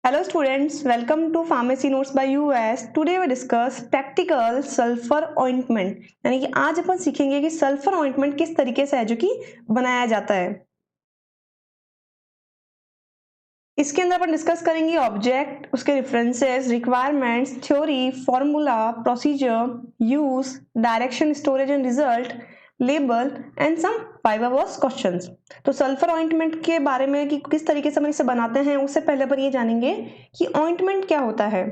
Hello students, welcome to Pharmacy Notes by US. Today we discuss practical sulfur ointment. यानी कि आज अपन सीखेंगे कि सल्फर ऑइंटमेंट किस तरीके से है जो कि बनाया जाता है। इसके अंदर अपन डिस्कस करेंगे ऑब्जेक्ट, उसके references, requirements, theory, formula, procedure, use, direction, storage and result, label and some viva voce questions. तो सल्फर ऑइंटमेंट के बारे में कि किस तरीके से अपन इसे बनाते हैं उससे पहले अपन ये जानेंगे कि ऑइंटमेंट क्या होता है।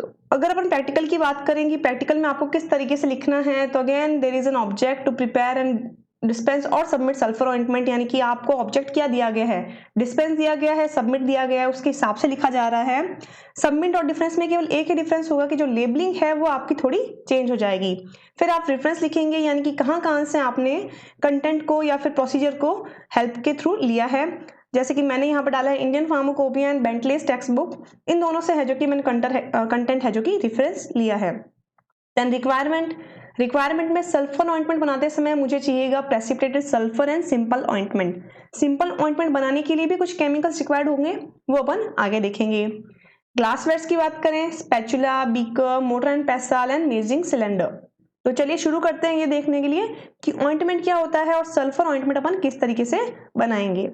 तो अगर अपन प्रैक्टिकल की बात करेंगे, प्रैक्टिकल में आपको किस तरीके से लिखना है, तो again there is an object to prepare and dispense और सबमिट सल्फर ऑइंटमेंट। यानी कि आपको ऑब्जेक्ट क्या दिया गया है, डिस्पेंस दिया गया है, सबमिट दिया गया है, उसके हिसाब से लिखा जा रहा है। सबमिट और डिफरेंस में केवल एक ही डिफरेंस होगा कि जो लेबलिंग है वो आपकी थोड़ी चेंज हो जाएगी। फिर आप रेफरेंस लिखेंगे, यानी कि कहाँ से आपने कंटेंट को या फिर प्रोसीजर को हेल्प के थ्रू लिया है। जैसे कि मैंने यहाँ पर डाला है Indian pharmacopoeia and Bentley's text book, इन दोनों से है जो कि मैंने कंटेंट है जो कि रेफरेंस लिया है। देन रिक्वायरमेंट में सल्फर ऑइंटमेंट बनाते समय मुझे चाहिएगा precipitated sulphur and simple ointment. Simple ointment बनाने के लिए भी कुछ केमिकल्स रिक्वायर्ड होंगे, वो अपन आगे देखेंगे। ग्लासवेयर्स की बात करें, spatula, beaker, mortar and pestle and measuring cylinder. तो चलिए शुरू करते हैं ये देखने के लिए कि ऑइंटमेंट क्या होता है और सल्फर ऑइंटमेंट अपन किस तरीके से बनाएंगे।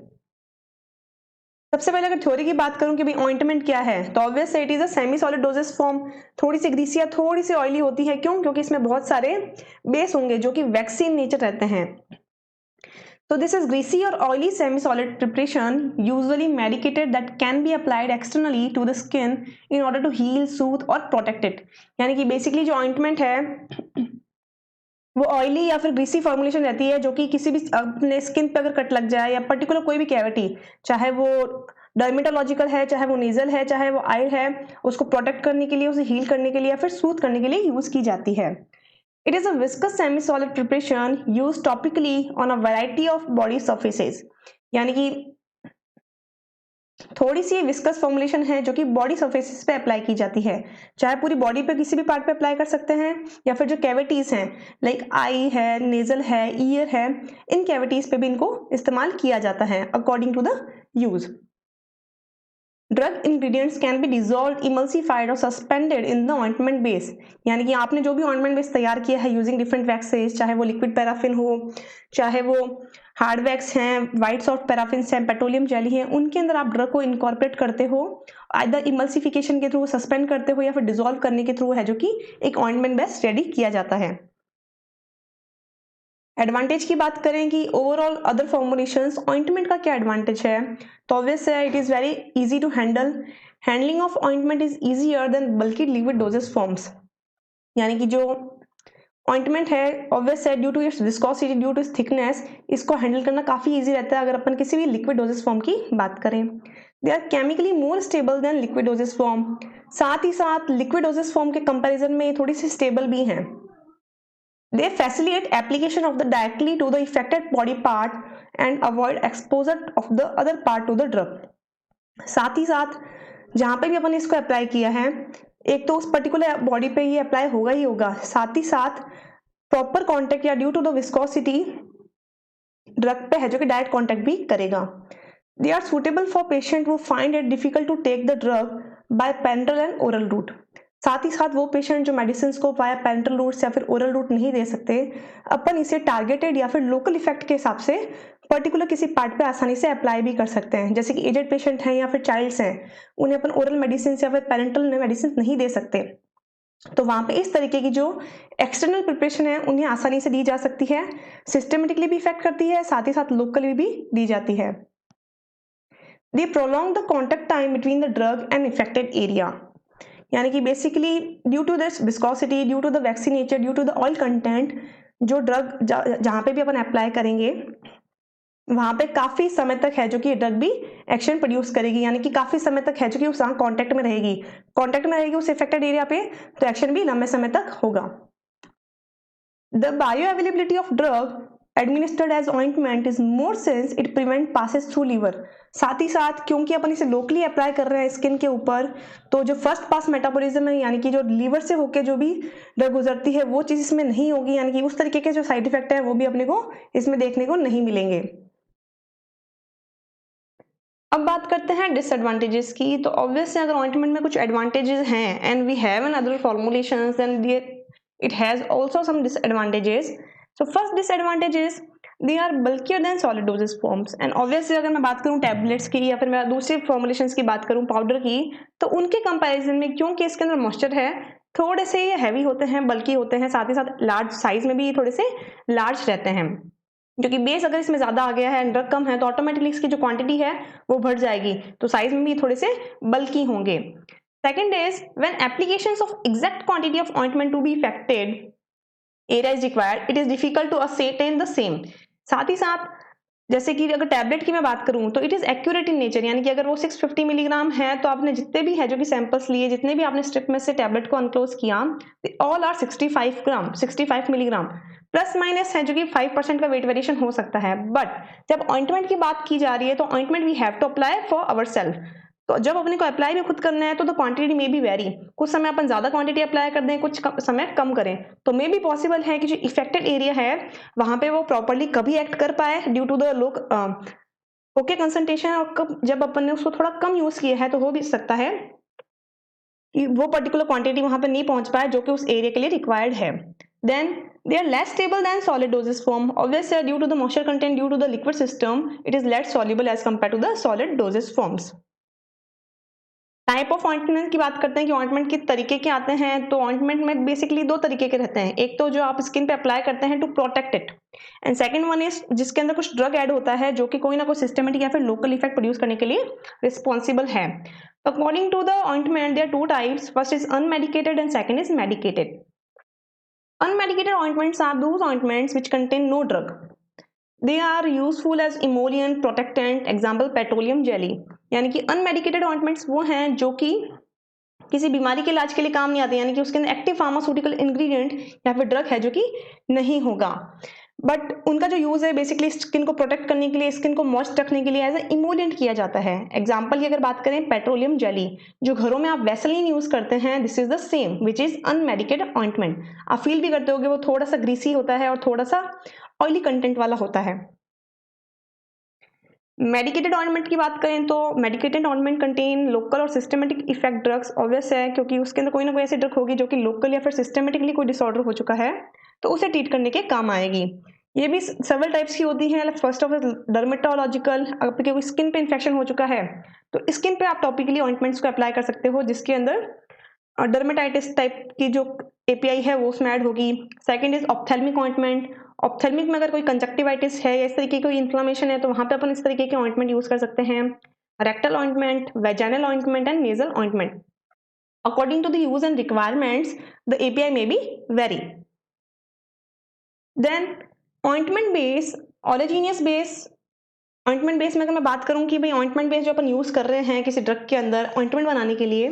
सबसे पहले अगर थ्योरी की बात करूं कि भाई ऑइंटमेंट क्या है, तो obvious it is a semi solid doses form. थोड़ी सी ग्रीसी या थोड़ी सी ऑयली होती है, क्यों? क्योंकि इसमें बहुत सारे बेस होंगे जो कि वैक्सीन नेचर रहते हैं। तो दिस इज ग्रीसी और oily semi solid preparation usually medicated that can be applied externally to the skin in order to heal, soothe और प्रोटेक्ट इट। यानी कि बेसिकली जो ऑइंटमेंट है वो ऑयली या फिर ग्रीसी फॉर्मुलेशन रहती है, जो कि किसी भी अपने स्किन पे अगर कट लग जाए या पर्टिकुलर कोई भी कैविटी, चाहे वो डर्मेटोलॉजिकल है, चाहे वो नेजल है, चाहे वो आई है, उसको प्रोटेक्ट करने के लिए, उसे हील करने के लिए या फिर सूथ करने के लिए यूज की जाती है। It is a viscous semi solid preparation use topically on a variety of body surfaces. यानी कि थोड़ी सी विस्कस फॉर्मुलेशन है जो कि बॉडी सर्फेसिस पे अप्लाई की जाती है, चाहे पूरी बॉडी पे किसी भी पार्ट पे अप्लाई कर सकते हैं या फिर जो कैविटीज हैं लाइक आई है, नेजल है, ईयर है, इन कैविटीज पे भी इनको इस्तेमाल किया जाता है according to the use. Drug ingredients can be dissolve, emulsified और suspended in the ointment base. यानी कि आपने जो भी ऑइंटमेंट बेस तैयार किया है यूजिंग डिफरेंट वैक्सेस, चाहे वो लिक्विड पैराफिन हो, चाहे वो हार्ड वैक्स हैं, व्हाइट सॉफ्ट पैराफिन हैं, पेट्रोलियम जेली है, उनके अंदर आप ड्रग को इनकॉर्पोरेट करते हो, आइदर इमल्सिफिकेशन के थ्रू, सस्पेंड करते हो या फिर डिजोल्व करने के थ्रू है जो कि एक ऑइंटमेंट बेस रेडी किया जाता है। एडवांटेज की बात करें कि ओवरऑल अदर फॉर्मुलेशंस, ऑइंटमेंट का क्या एडवांटेज है, तो ऑब्वियस है it is very easy to handle. Handling of ointment is easier than bulky liquid dosage forms. यानी कि जो ऑइंटमेंट है ऑब्वियस है due to its viscosity, due to its thickness, इसको हैंडल करना काफी इजी रहता है अगर अपन किसी भी लिक्विड डोजेस फॉर्म की बात करें। They are chemically more stable than liquid dosage form. साथ ही साथ लिक्विड डोजेस फॉर्म के कंपैरिजन में थोड़ी सी स्टेबल भी हैं। They facilitate application of the directly to the affected body part and avoid exposure of the other part to the drug. साथ ही साथ जहां पे भी अपन इसको अप्लाई किया है, एक तो उस पर्टिकुलर बॉडी पे ये अप्लाई होगा ही होगा, साथ ही साथ प्रॉपर कांटेक्ट या due to the viscosity drug पे है जो कि डायरेक्ट कांटेक्ट भी करेगा। They are suitable for patient वो find it difficult to take the drug by parental and oral route. साथ ही साथ वो पेशेंट जो मेडिसिन को वाया पेरेंटल रूट या फिर ओरल रूट नहीं दे सकते, अपन इसे टारगेटेड या फिर लोकल इफेक्ट के हिसाब से पर्टिकुलर किसी पार्ट पे आसानी से अप्लाई भी कर सकते हैं। जैसे कि एजेड पेशेंट हैं या फिर चाइल्ड्स हैं, उन्हें अपन ओरल मेडिसिन या फिर पेरेंटल मेडिसिन नहीं दे सकते, तो वहां पे इस तरीके की जो एक्सटर्नल प्रिपरेशन है उन्हें आसानी से दी जा सकती है, सिस्टमेटिकली भी इफेक्ट करती है, साथ ही साथ लोकली भी दी जाती है। They prolong the contact time between the drug and effected area. यानी कि basically due to this viscosity, due to the waxen nature, due to the oil content, जो ड्रग जहां पे भी अपन अप्लाई करेंगे वहां पे काफी समय तक है जो कि ड्रग भी एक्शन प्रोड्यूस करेगी। यानी कि काफी समय तक है जो कि उस कांटेक्ट में रहेगी उस इफेक्टेड एरिया पे, तो एक्शन भी लंबे समय तक होगा। The bioavailability of drug administered as ointment is more since it prevent passes through liver. साथ ही साथ क्योंकि अपन इसे लोकली अप्लाई कर रहे हैं स्किन के ऊपर, तो जो फर्स्ट पास मेटाबॉलिज्म है यानी कि जो लीवर से होकर जो भी ड्रग गुजरती है वो चीज इसमें नहीं होगी, यानी कि उस तरीके के जो साइड इफेक्ट है वो भी अपने को इसमें देखने को नहीं मिलेंगे। अब बात करते हैं डिसएडवांटेजेस की। तो ऑब्वियसली अगर ऑइंटमेंट में कुछ एडवांटेजेस हैं and we have an other formulations then it has also some disadvantages. So first disadvantage is they are bulkier than solid dosage forms. And obviously अगर मैं बात करूं टैबलेट्स की या फिर मैं दूसरे फॉर्मुलेशंस की बात करूं पाउडर की, तो उनके कंपैरिजन में क्योंकि इसके अंदर मॉइस्चर है, थोड़े से ये हैवी होते हैं, बल्कि होते हैं, साथ ही साथ लार्ज साइज में भी ये थोड़े से लार्ज रहते हैं। क्योंकि बेस अगर इसमें ज्यादा आ गया है एंड ड्रग कम है तो ऑटोमेटिकली इसकी जो क्वांटिटी है वो बढ़ जाएगी, तो साइज में भी थोड़े से बल्की होंगे। Second is when applications of exact quantity of ointment to be affected area is required, it is difficult to ascertain the same. साथ ही साथ जैसे कि अगर टैबलेट की मैं बात करूं तो it is accurate in nature, यानी कि अगर वो 650 मिलीग्राम है तो आपने जितने भी है जो कि सैंपल्स लिए, जितने भी आपने स्ट्रिप में से टैबलेट को अनक्लोज किया, all are 65 gram 65 milligram. Plus minus है जो कि 5% का वेट वेरिएशन हो सकता है। बट जब ऑइंटमेंट की बात की जा रही है तो ointment we have to apply for our self. तो जब अपने को अप्लाई भी खुद करना है तो द क्वांटिटी में बी वेरी, कुछ समय अपन ज्यादा क्वांटिटी अप्लाई कर दें, कुछ समय कम करें, तो मे बी पॉसिबल है कि जो इफेक्टेड एरिया है वहां पे वो प्रॉपरली कभी एक्ट कर पाए ड्यू टू द लोग ओके कंसंट्रेशन, और कब जब अपन ने उसको थोड़ा कम यूज किया है तो हो भी सकता है कि वो पर्टिकुलर क्वांटिटी वहां पर नहीं पहुंच पाए जो कि उस एरिया के लिए रिक्वायर्ड है। Then they are less stable than solid dosage form. Obviously due to the moisture content, due to the liquid system, it is less soluble as compared to the solid dosage forms. Type of ointment की बात करते हैं कि ointment किस तरीके के आते हैं। तो ऑइंटमेंट में बेसिकली दो तरीके के रहते हैं, एक तो जो आप स्किन पे अप्लाई करते हैं to protect it, and second one is जिसके अंदर कुछ ड्रग ऐड होता है जो कि कोई ना कोई सिस्टमेटिक या फिर लोकल इफेक्ट प्रोड्यूस करने के लिए रिस्पॉन्सिबल है। According to the ointment there are two types, first is unmedicated and second is medicated. Unmedicated ointments are those ointments which contain no drug. They are useful as emollient protectant, example petroleum jelly। यानी कि अनमेडिकेटेड ointments वो हैं जो कि किसी बीमारी के इलाज के लिए काम नहीं आते, यानी कि उसके अंदर एक्टिव फार्मास्यूटिकल इंग्रेडिएंट या फिर ड्रग है जो कि नहीं होगा, बट उनका जो यूज है बेसिकली स्किन को प्रोटेक्ट करने के लिए, स्किन को मॉइस्ट रखने के लिए एज ए इमोलिएंट किया जाता है। एग्जांपल की अगर बात करें पेट्रोलियम जेली, जो घरों में आप वैसलीन यूज करते हैं, this is the same which is unmedicated ointment. आप फील भी करते होगे वो थोड़ा सा ग्रीसी होता है और थोड़ा सा ऑयली कंटेंट वाला होता है। मेडिकेटेड ऑइंटमेंट की बात करें तो मेडिकेटेड ऑइंटमेंट कंटेन लोकल और सिस्टमेटिक इफेक्ट ड्रग्स। ऑब्वियस है क्योंकि उसके अंदर कोई ना कोई ऐसी ड्रग होगी जो कि लोकल या फिर सिस्टमेटिकली कोई डिसऑर्डर हो चुका है तो उसे ट्रीट करने के काम आएगी। ये भी सेवरल टाइप्स की होती हैं। फर्स्ट ऑफ डर्मेटोलॉजिकल, आपके कोई स्किन पे इन्फेक्शन हो चुका है तो स्किन पे आप टॉपिकली ऑइंटमेंट्स को अप्लाई कर सकते हो जिसके अंदर डर्मेटाइटिस टाइप की जो एपीआई है वो उसमें ऐड होगी। Second is ophthalmic ointment. Ophthalmic में अगर कोई कंजक्टिवाइटिस है या इस तरीके की कोई इन्फ्लेमेशन है तो वहां पे अपन इस तरीके के ऑइंटमेंट यूज कर सकते हैं। Rectal ointment, vaginal ointment and nasal ointment. According to the use and requirements the API may be vary. Then ointment base, oleaginous base. Ointment base में अगर मैं बात करूं कि भाई ऑइंटमेंट बेस जो अपन यूज कर रहे हैं किसी ड्रग के अंदर ऑइंटमेंट बनाने के लिए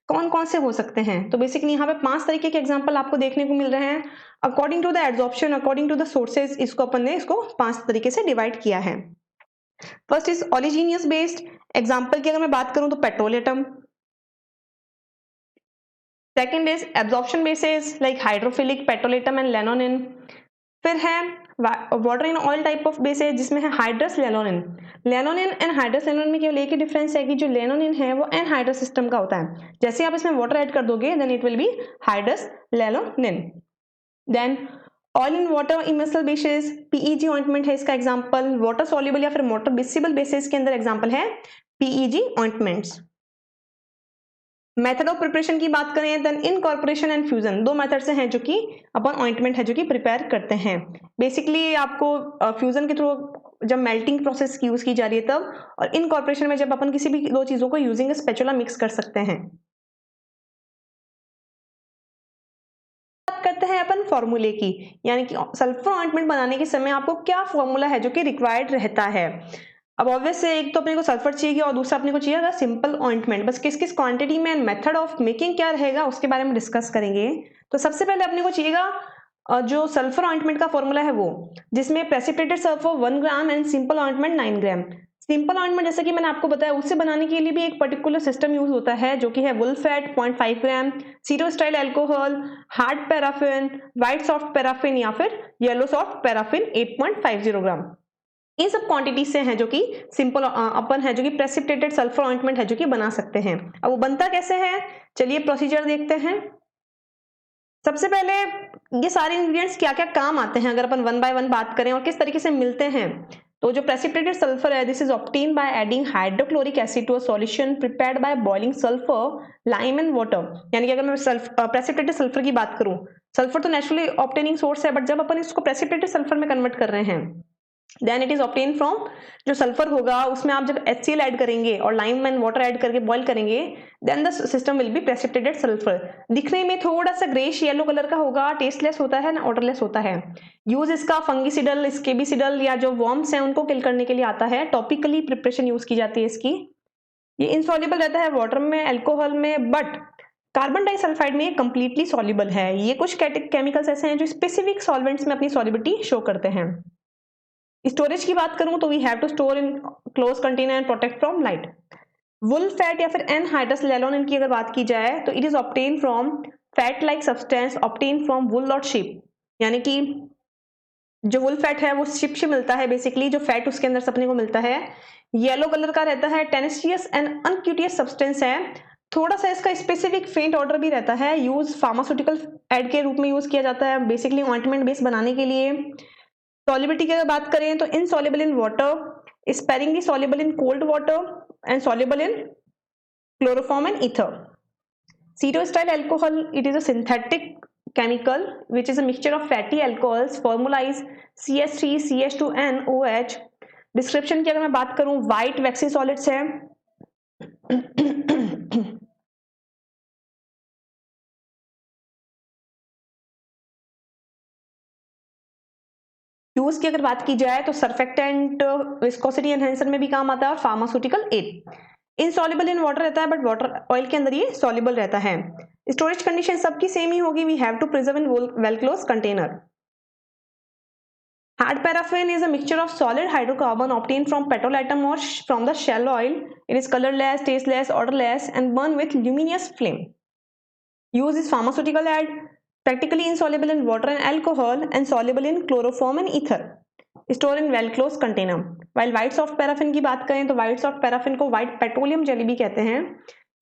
कौन कौन से हो सकते हैं, तो बेसिकली यहाँ पे 5 तरीके के एग्जांपल आपको देखने को मिल रहे हैं। According to the absorption, according to the sources, इसको अपन ने इसको 5 तरीके से डिवाइड किया है। First is oleaginous based. Example की अगर मैं बात करूं तो petrolatum. Second is absorption basis like hydrophilic, petrolatum and lanolin. फिर है water in oil type of base है जिसमें है hydrous lanolin. Lanolin and hydrous lanolin में केवल एक ही डिफरेंस है कि जो लेनोनिन है वो एनहाइड्रस सिस्टम का होता है, जैसे आप इसमें वाटर ऐड कर दोगे then it will be hydrous lanolin. Then oil in water emulsion basis, PEG ointment है इसका एग्जांपल। वाटर सॉल्युबल या फिर वाटर मिसिबल बेसिस के अंदर एग्जांपल है PEG ointments. Method of preparation की बात करें देन इनकॉर्पोरेशन एंड फ्यूजन, दो मेथड से हैं जो कि अपन ऑइंटमेंट है जो कि प्रिपेयर करते हैं। बेसिकली आपको फ्यूजन के थ्रू जब मेल्टिंग प्रोसेस की यूज की जा रही है तब, और इनकॉर्पोरेशन में जब अपन किसी भी दो चीजों को यूजिंग स्पैचुला मिक्स कर सकते हैं। बात करते हैं अपन फॉर्मूले की, यानी कि सल्फर ऑइंटमेंट बनाने के समय आपको क्या फॉर्मूला है जो कि रिक्वायर्ड रहता है। अब ऑब्वियस है एक तो अपने को सल्फर चाहिए और दूसरा अपने को चाहिए सिंपल ऑइंटमेंट। बस किस किस क्वांटिटी में, मेथड ऑफ मेकिंग क्या रहेगा उसके बारे में डिस्कस करेंगे। तो सबसे पहले अपने को चाहिएगा जो सल्फर ऑइंटमेंट का फॉर्मूला है वो, जिसमें precipitated sulphur 1 gram and simple ointment 9 gram. Simple ointment जैसे कि मैंने आपको बताया उसे बनाने के लिए भी एक पर्टिकुलर सिस्टम यूज होता है जो कि है wool fat 0.5 gram, cetostearyl alcohol, hard paraffin, white soft paraffin या फिर येलो सॉफ्ट पैराफिन 8.50 ग्राम। इन सब क्वांटिटी से हैं जो कि सिंपल अपन है जो कि प्रेसिपिटेटेड सल्फर ऑइंटमेंट है जो कि बना सकते हैं। अब वो बनता कैसे है, चलिए प्रोसीजर देखते हैं। सबसे पहले ये सारे इंग्रेडिएंट्स क्या क्या काम आते हैं अगर अपन वन बाय वन बात करें और किस तरीके से मिलते हैं। तो जो प्रेसिपिटेटेड सल्फर है, this is obtain by adding hydrochloric acid to a solution prepared by boiling sulphur, lime and water. यानी कि अगर मैं प्रेसिपिटेटेड सल्फर की बात करूं, सल्फर तो नेचुरली ऑब्टेनिंग सोर्स है, बट जब अपन इसको प्रेसिपिटेटेड सल्फर में कन्वर्ट कर रहे हैं, then it is obtain from, जो सल्फर होगा उसमें आप जब HCl ऐड करेंगे और लाइम एंड वाटर ऐड करके बॉईल करेंगे, then the system will be precipitated sulphur. दिखने में थोड़ा सा ग्रेश येलो कलर का होगा, टेस्टलेस होता है ना, ऑडरलेस होता है। यूज इसका फंगिसिडल, स्केबिसिडल या जो वर्म्स हैं उनको किल करने के लिए आता है। टॉपिकली प्रिपरेशन यूज की जाती है इसकी। ये इनसॉल्युबल रहता है वाटर में, अल्कोहल में, बट कार्बन डाइसल्फाइड में ये कंप्लीटली सॉल्युबल है। ये कुछ केमिकल्स ऐसे हैं जो स्पेसिफिक सॉल्वेंट्स में अपनी सॉल्युबिलिटी शो करते हैं। स्टोरेज की बात करूं तो we have to store in close container and protect from light. Wool fat या फिर एनहाइड्रस लेलोन इनकी अगर बात की जाए तो it is obtain from fat like substance obtain from wool और शिप। यानी कि जो वुल फैट है वो शिप से मिलता है, बेसिकली जो फैट उसके अंदर अपने को मिलता है। येलो कलर का रहता है, टेनेसियस एंड अनक्यूटियस सब्सटेंस है। थोड़ा सा इसका स्पेसिफिक फेंट ऑर्डर भी रहता है। यूज फार्मास्यूटिकल एड के रूप में यूज किया जाता है, बेसिकली ऑइंटमेंट बेस बनाने के लिए। सॉल्युबिलिटी की अगर बात करें तो insoluble in water, sparingly soluble in cold water and soluble in chloroform and ether. Ceto-ethyl alcohol, it is a synthetic chemical which is a mixture of fatty alcohols. Formula is CH3 CH2N OH. Description की अगर मैं बात करूं, white वैक्सी solids है। Use की अगर बात की जाए तो सर्फेक्टेंट, विस्कोसिटी एनहेंसर में भी काम आता है और pharmaceutical aid. Insoluble in water रहता है, बट वाटर ऑयल के अंदर ये सॉल्युबल रहता है। स्टोरेज कंडीशन सबकी सेम ही होगी, we have to preserve in well close container. Hard paraffin is a mixture of solid hydrocarbon obtained from petrol atom or from the shell oil. It is colorless, tasteless, odorless, and burn with luminous flame. Use is pharmaceutical aid, practically insoluble in water and alcohol, and soluble in chloroform and ether. Store in well closed container. While white soft paraffin की बात करें तो white soft paraffin को white petroleum jelly भी कहते हैं,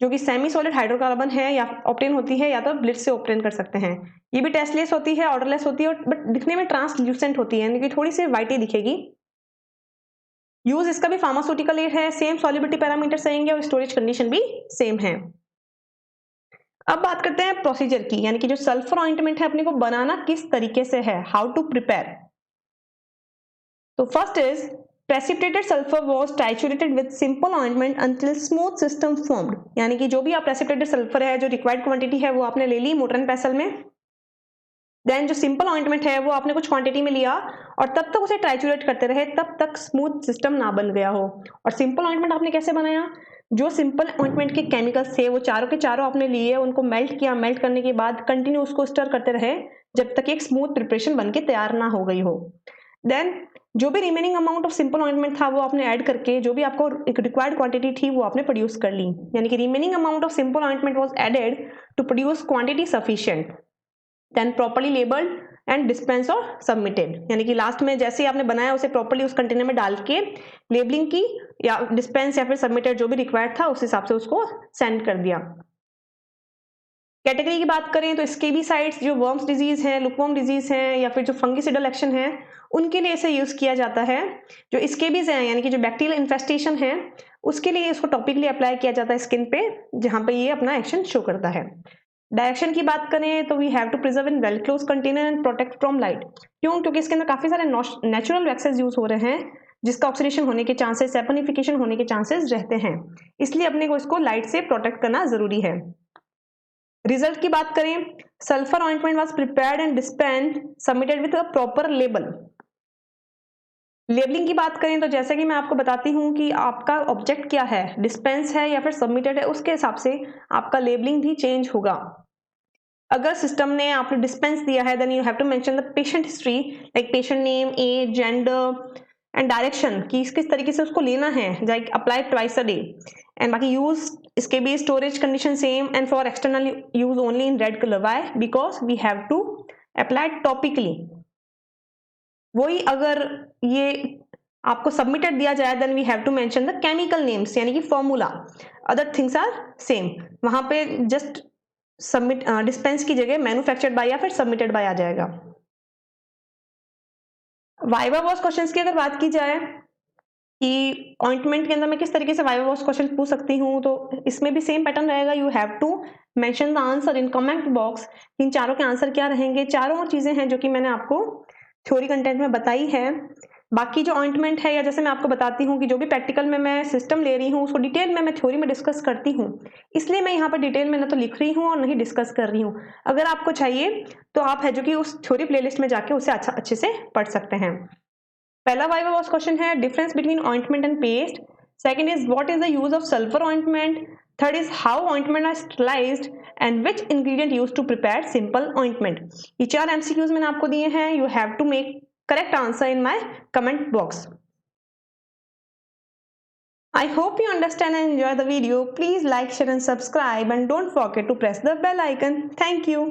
जो कि सेमी सॉलिड हाइड्रोकार्बन है या ऑब्टेन होती है या तो ब्लिट्ज से ऑब्टेन कर सकते हैं। ये भी टेस्टलेस होती है, ऑर्डरलेस होती है, बट दिखने में ट्रांसल्यूसेंट होती है, यानी कि थोड़ी सी व्हाइट ही दिखेगी। यूज इसका भी फार्मास्यूटिकल एड है, सेम सॉल्युबिलिटी पैरामीटर रहेंगे और स्टोरेज कंडीशन भी सेम है। अब बात करते हैं प्रोसीजर की, यानी कि जो सल्फर ऑइंटमेंट है अपने को बनाना किस तरीके से है, हाउ टू प्रिपेयर। तो first is precipitated sulfur was triturated with simple ointment until smooth system formed। यानी कि जो भी आप precipitated sulfur है, जो रिक्वायर्ड क्वांटिटी है वो आपने ले ली मोटर एंड पेसल में। देन जो सिंपल ऑइंटमेंट है वो आपने कुछ क्वांटिटी में लिया और तब तक उसे ट्राइचुरेट करते रहे तब तक स्मूथ सिस्टम ना बन गया हो। और सिंपल ऑइंटमेंट आपने कैसे बनाया, जो सिंपल ऑइंटमेंट के केमिकल्स थे वो चारों के चारों आपने लिए, उनको मेल्ट किया, मेल्ट करने के बाद कंटिन्यू उसको स्टर करते रहे जब तक एक स्मूथ प्रिपरेशन बन के तैयार ना हो गई हो। देन जो भी remaining amount of simple ointment था वो आपने ऐड करके जो भी आपको एक रिक्वायर्ड क्वांटिटी थी वो आपने प्रोड्यूस कर ली। यानी कि remaining amount of simple ointment was added to produce quantity sufficient, then properly labelled and dispense और सबमिटेड। यानी कि लास्ट में जैसे ही आपने बनाया उसे प्रॉपर्ली उस कंटेनर में डाल के लेबलिंग की या डिस्पेंस या फिर सबमिटेड जो भी रिक्वायर्ड था उस हिसाब से उसको सेंड कर दिया। कैटेगरी की बात करें तो स्केबीसाइड्स जो वर्म्स डिजीज है, लुकवर्म डिजीज है या फिर जो फंगिसिडल एक्शन है उनके लिए इसे यूज किया जाता है। जो स्केबीज हैं यानी कि जो बैक्टीरियल इन्फेस्टेशन है उसके लिए इसको टॉपिकली अप्लाई किया जाता है स्किन पे, जहां पे ये अपना एक्शन शो करता है। डायरेक्शन की बात करें तो we have to preserve in well close container and protect from light. क्यों? क्योंकि इसके अंदर काफी सारे नेचुरल वैक्सेस यूज हो रहे हैं जिसका ऑक्सीडेशन होने के चांसेस, सैपोनिफिकेशन होने के चांसेस रहते हैं, इसलिए अपने को इसको लाइट से प्रोटेक्ट करना जरूरी है। रिजल्ट की बात करें, sulphur ointment was prepared and dispensed submitted with a proper label. Labelling की बात करें तो जैसे कि मैं आपको बताती हूं कि आपका ऑब्जेक्ट क्या है, डिस्पेंस है या फिर सबमिटेड है, उसके हिसाब से आपका लेबलिंग भी चेंज होगा। अगर सिस्टम ने आपने डिस्पेंस दिया है then you have to mention the patient history, like patient name, age, gender and direction कि किस तरीके से उसको लेना है, like apply twice a day. And बाकी यूज इसके भी storage condition same and for external use only in red colour. Why? Because we have to apply topically. वही अगर ये आपको सबमिटेड दिया जाए then we have to mention the chemical names यानी कि formula, other things are same, वहां पे जस्ट सबमिट डिस्पेंस की जगह मैन्युफैक्चर्ड बाय या फिर सबमिटेड बाय आ जाएगा। वाइवा वॉस क्वेश्चंस की अगर बात की जाए कि ऑइंटमेंट के अंदर मैं किस तरीके से वाइवा वॉस क्वेश्चन पूछ सकती हूँ, तो इसमें भी सेम पैटर्न रहेगा। You have to mention the answer in comment box. इन चारों के आंसर क्या रहेंगे, चारों और चीजें हैं जो कि मैंने आपको थ्योरी कंटेंट में बताई है। बाकी जो ऑइंटमेंट है, या जैसे मैं आपको बताती हूँ कि जो भी प्रैक्टिकल में मैं सिस्टम ले रही हूँ उसको डिटेल में मैं थ्योरी में डिस्कस करती हूँ, इसलिए मैं यहाँ पर डिटेल में ना तो लिख रही हूँ और नहीं डिस्कस कर रही हूँ। अगर आपको चाहिए तो आप है जो कि उस थ्योरी प्लेलिस्ट में जाके उसे अच्छे से पढ़ सकते हैं। पहला वाइवा वॉस क्वेश्चन है difference between ointment and paste. Second is what is the use of sulphur ointment. Third is how ointment are sterilised and which ingredient used to prepare simple ointment. ये 4 MCQs मैंने आपको दिए हैं। You have to make correct answer in my comment box. I hope you understand and enjoy the video. Please like, share and subscribe and don't forget to press the bell icon. Thank you.